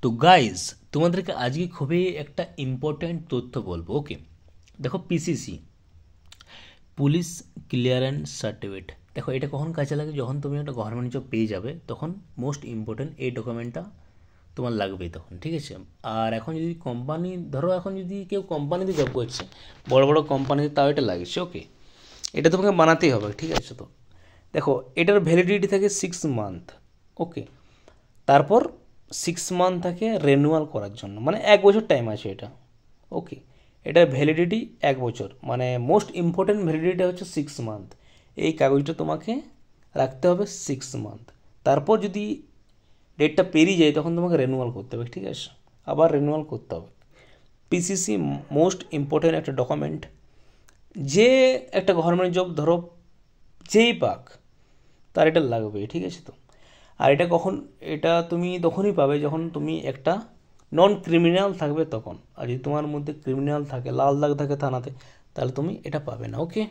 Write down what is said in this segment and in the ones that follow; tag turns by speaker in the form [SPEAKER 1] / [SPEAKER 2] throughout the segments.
[SPEAKER 1] তো গাইজ তোমাদেরকে আজকে খুবই একটা ইম্পর্ট্যান্ট তথ্য বলবো। ওকে, দেখো পিসিসি, পুলিশ ক্লিয়ারেন্স সার্টিফিকেট, দেখো এটা কখন কাজে লাগে? যখন তুমি একটা গভর্নমেন্ট জব পেয়ে যাবে তখন মোস্ট ইম্পর্ট্যান্ট এই ডকুমেন্টটা তোমার লাগবেই তখন, ঠিক আছে? আর এখন যদি কোম্পানি, ধরো এখন যদি কেউ কোম্পানিতে জব করছে, বড় বড় কোম্পানিতে, তাও এটা লাগছে। ওকে, এটা তোমাকে বানাতেই হবে, ঠিক আছে? তো দেখো এটার ভ্যালিডিটি থাকে 6 মান্থ। ওকে, তারপর 6 মান্থ থাকে রেনুয়াল করার জন্য, মানে 1 বছর টাইম আছে এটা। ওকে, এটার ভ্যালিডিটি 1 বছর, মানে মোস্ট ইম্পর্ট্যান্ট ভ্যালিডিটি হচ্ছে 6 মান্থ। এই কাগজটা তোমাকে রাখতে হবে 6 মান্থ। তারপর যদি ডেটটা পেরিয়ে যায় তখন তোমাকে রেনুয়াল করতে হবে, ঠিক আছে? আবার রেনুয়াল করতে হবে। পিসিসি মোস্ট ইম্পর্ট্যান্ট একটা ডকুমেন্ট, যে একটা গভর্নমেন্ট জব ধরো যেই পাক তার এটা লাগবে, ঠিক আছে? তো আর এটা কখন, এটা তুমি তখনই পাবে যখন তুমি একটা নন ক্রিমিনাল থাকবে তখন। আর যদি তোমার মধ্যে ক্রিমিনাল থাকে, লাল দাগ থাকে থানাতে, তাহলে তুমি এটা পাবে না। ওকে,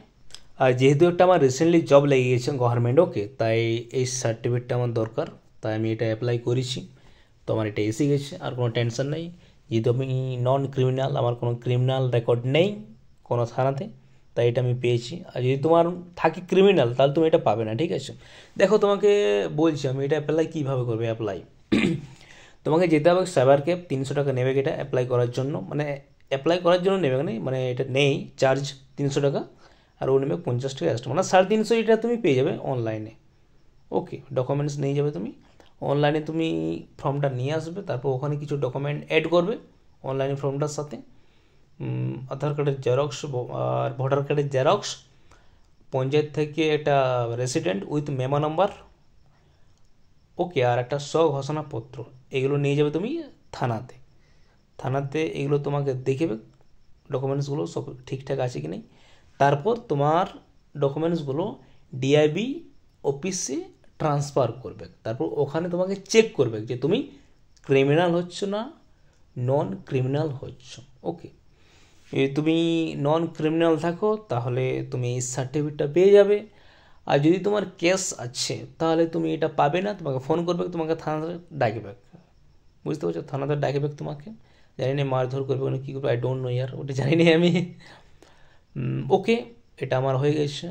[SPEAKER 1] আর যেহেতু একটা আমার রিসেন্টলি জব লেগে গেছে গভর্নমেন্ট, ওকে, তাই এই সার্টিফিকেটটা আমার দরকার, তাই আমি এটা অ্যাপ্লাই করেছি। তো আমার এটা এসে গেছে, আর কোনো টেনশন নেই। যেহেতু আমি নন ক্রিমিনাল, আমার কোনো ক্রিমিনাল রেকর্ড নেই কোনো থানাতে, তাই এটা আমি পেয়েছি। আর যদি তোমার থাকে ক্রিমিনাল তাহলে তুমি এটা পাবে না, ঠিক আছে? দেখো তোমাকে বলছি আমি এটা অ্যাপ্লাই কীভাবে করবে। অ্যাপ্লাই তোমাকে যেতে হবে সাইবার ক্যাফ, 300 টাকা নেবে এটা অ্যাপ্লাই করার জন্য, মানে অ্যাপ্লাই করার জন্য নেবে না, মানে এটা নেই চার্জ 300 টাকা, আর ও নেবে 50 টাকা এক্সট্রা, মানে 350 এটা তুমি পেয়ে যাবে অনলাইনে। ওকে, ডকুমেন্টস নিয়ে যাবে তুমি অনলাইনে, তুমি ফর্মটা নিয়ে আসবে, তারপর ওখানে কিছু ডকুমেন্ট অ্যাড করবে অনলাইনে ফর্মটার সাথে। আধার কার্ডের জেরক্স আর ভোটার কার্ডের জেরক্স, পঞ্চায়েত থেকে একটা রেসিডেন্ট উইথ মেমো নাম্বার, ওকে, আর একটা স্বঘোষণাপত্র, এগুলো নিয়ে যাবে তুমি থানাতে। থানাতে এগুলো তোমাকে দেখবে ডকুমেন্টসগুলো সব ঠিকঠাক আছে কি নেই। তারপর তোমার ডকুমেন্টসগুলো ডিআইবি অফিসে ট্রান্সফার করবে, তারপর ওখানে তোমাকে চেক করবে যে তুমি ক্রিমিনাল হচ্ছ না নন ক্রিমিনাল হচ্ছ। ওকে, যদি তুমি নন ক্রিমিনাল থাকো তাহলে তুমি এই সার্টিফিকেটটা পেয়ে যাবে। আর যদি তোমার কেস আছে তাহলে তুমি এটা পাবে না, তোমাকে ফোন করবে, তোমাকে থানাতে ডাকবে, বুঝতে পারছো? থানাতে ডাকবে তোমাকে, জানি না মারধর করবে না কী করবে, আই ডোন্ট নো ইয়ার, ওটা জানি না আমি। ওকে, এটা আমার হয়ে গেছে,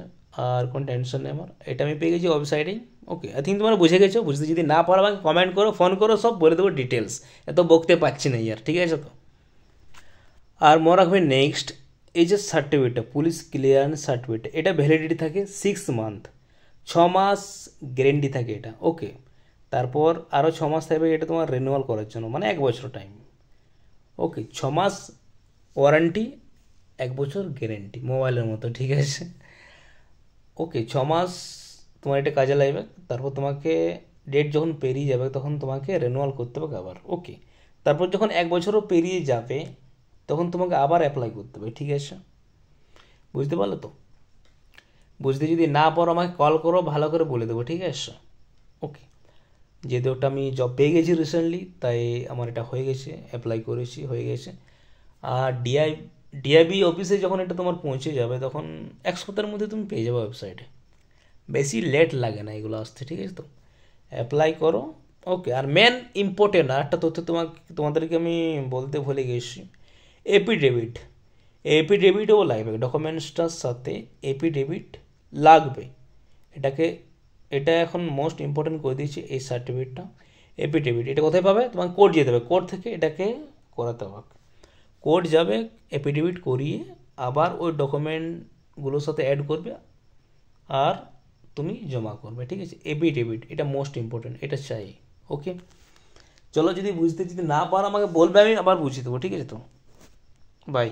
[SPEAKER 1] আর কোনো টেনশন নেই আমার, এটা আমি পেয়ে গেছি ওয়েবসাইটেই। ওকে, আই থিঙ্ক তোমরা বুঝে গেছো। বুঝতে যদি না পারো আমাকে কমেন্ট করো, ফোন করো, সব বলে দেবো ডিটেলস, এত বকতে পারছি না ইয়ার, ঠিক আছে? তো আর মনে রাখবে নেক্সট, এই যে সার্টিফিকেটটা পুলিশ ক্লিয়ারেন্স সার্টিফিকেট, এটা ভ্যালিডিটি থাকে 6 মান্থ, 6 মাস গ্যারেন্টি থাকে এটা। ওকে, তারপর আরও 6 মাস থাকবে এটা তোমার রিনিউয়াল করার জন্য, মানে 1 বছর টাইম। ওকে, 6 মাস ওয়ারেন্টি, 1 বছর গ্যারেন্টি, মোবাইলের মতো, ঠিক আছে? ওকে, 6 মাস তোমার এটা কাজে লাগবে, তারপর তোমাকে ডেট যখন পেরিয়ে যাবে তখন তোমাকে রিনিউয়াল করতে হবে আবার। ওকে, তারপর যখন 1 বছরও পেরিয়ে যাবে তখন তোমাকে আবার অ্যাপ্লাই করতে হবে, ঠিক আছে? বুঝতে পারলো তো? বুঝতে যদি না পারো আমাকে কল করো, ভালো করে বলে দেবো, ঠিক আছে? ওকে, যেহেতু ওটা আমি জব পেয়ে গেছি রিসেন্টলি, তাই আমার এটা হয়ে গেছে, অ্যাপ্লাই করেছি, হয়ে গেছে। আর ডিআইবি অফিসে যখন এটা তোমার পৌঁছে যাবে তখন 1 সপ্তাহের মধ্যে তুমি পেয়ে যাবে ওয়েবসাইটে, বেশি লেট লাগে না এগুলো আসতে, ঠিক আছে? তো অ্যাপ্লাই করো। ওকে, আর মেন ইম্পর্টেন্ট আর একটা তথ্য তোমাদেরকে আমি বলতে ভুলে গেছি, এপিডেভিট। এপিডেভিটও লাগবে ডকুমেন্টসটার সাথে, এপিডেভিট লাগবে। এটাকে, এটা এখন মোস্ট ইম্পর্টেন্ট করে দিয়েছি এই সার্টিফিকেটটা। এপিডেভিট এটা কোথায় পাবে? তোমাকে কোর্ট যেতে হবে, কোর্ট থেকে এটাকে করাতে হবে। কোর্ট যাবে, এপিডেভিট করিয়ে আবার ওই ডকুমেন্টগুলোর সাথে অ্যাড করবে, আর তুমি জমা করবে, ঠিক আছে? এপিডেভিট এটা মোস্ট ইম্পর্টেন্ট, এটা চাই। ওকে, চলো, যদি বুঝতে যদি না পারো আমাকে বলবে, আমি আবার বুঝিয়ে দেবো, ঠিক আছে? তো বাই।